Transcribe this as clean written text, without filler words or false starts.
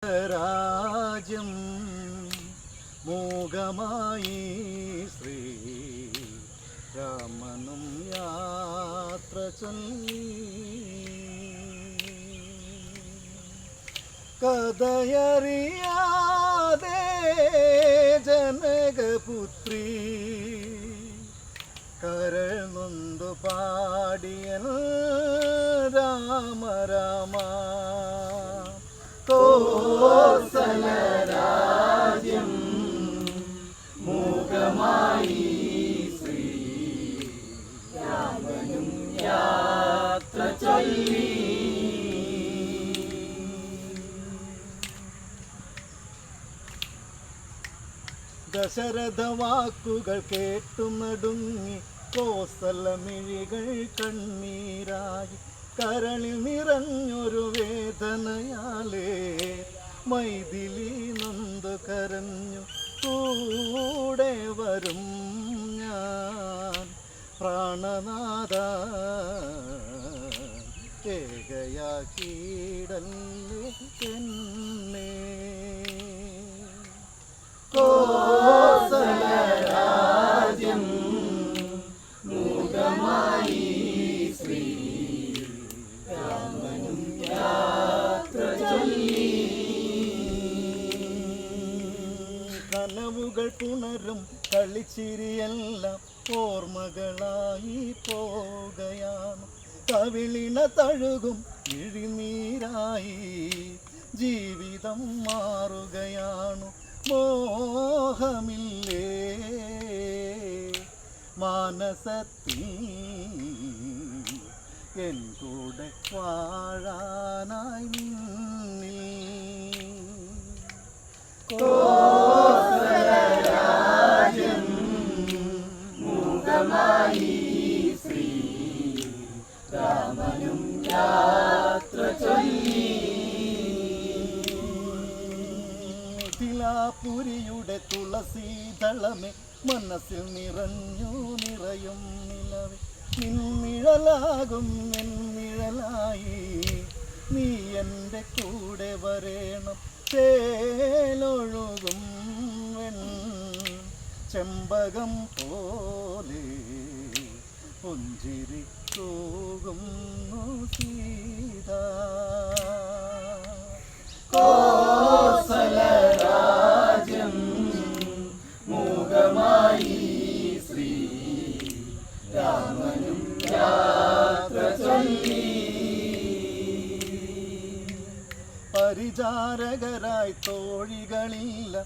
രാജ്യം മൂകമായി ശ്രീരാമനും യാത്ര ചൊല്ലി കഥയറിയാതെ ജനകപുത്രി കരനൊന്തു പാടിയൻ രാമ രാമ കോസല രാജ്യം മൂകമായി ശ്രീരാമനും യാത്ര ചൊല്ലി ദശരഥ വാക്കുകൾ കേട്ടു നടുങ്ങി കോസലമിഴികൾ കണ്ണീരായി കരളിൽ നിറഞ്ഞൊരു വേദനയാലേ മൈഥിലി നൊന്തു കരഞ്ഞു കൂടെ വരും ഞാൻ പ്രാണനാഥ ഏകയാക്കിയിടല്ലേ എന്നെ കോസല രാജ്യം മൂകമായി ശ്രീരാമനും യാത്ര ചൊല്ലി കനവുകൾ പുണരും കളിച്ചിരിയെല്ലാം ഓർമ്മകളായി പോകയാണ് കവിളിണ തഴുകും ഇഴിനീരായി ജീവിതം മാറുകയാണു മോഹമില്ലേ മാനസത്തിൽ എൻ കൂടെ വാഴാനായി നിന്നിൽ കോസല രാജ്യം മൂകമായി ശ്രീരാമനും യാത്ര ചൊല്ലി പുരിയുടെ തുളസീതളമേ മനസ്സിൽ നിറയും നിലവേ നിന്നിഴലാകും എന്നിഴലായി നീ എൻ്റെ കൂടെ വരേണം ചേലൊഴുകും ചെമ്പകം പോലെ പുഞ്ചിരി തൂകുന്നു സീത കോസല രാജ്യം മൂകമായി ശ്രീരാമനും യാത്ര ചൊല്ലി പരിചാരകരായി തോഴികളില്ല